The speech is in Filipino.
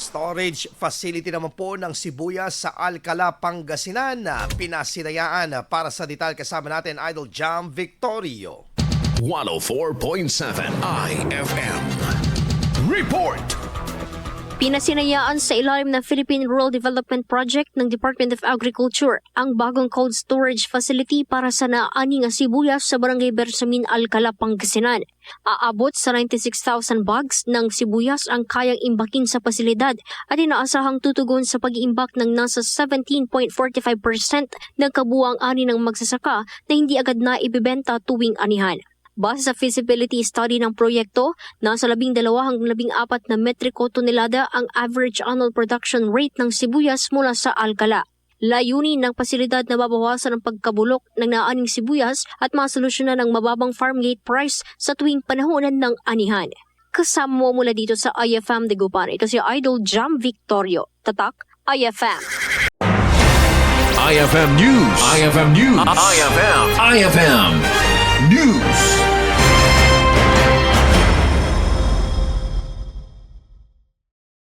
Storage facility naman po ng sibuyas sa Alcala, Pangasinan na pinasinayaan. Para sa detalye kasama natin Idol Jam Victorio. 104.7 IFM. Report! Pinasinayaan sa ilalim ng Philippine Rural Development Project ng Department of Agriculture ang bagong cold storage facility para sa naani nga sibuyas sa Barangay Bersamin, Alcala, Pangasinan. Aabot sa 96,000 bags ng sibuyas ang kayang imbakin sa pasilidad at inaasahang tutugon sa pag-iimbak ng nasa 17.45% ng kabuang ani ng magsasaka na hindi agad na ibibenta tuwing anihan. Base sa feasibility study ng proyekto, nasa 12 hanggang 14 na metriko tonelada ang average annual production rate ng sibuyas mula sa Alcala. Layunin ng pasilidad na babawasan ang pagkabulok ng naaning sibuyas at masolusyonan ang mababang farm gate price sa tuwing panahonan ng anihan. Kasama mo mula dito sa IFM Dagupan. Ito si Idol Jam Victorio. Tatak, IFM. IFM News. IFM News. IFM News.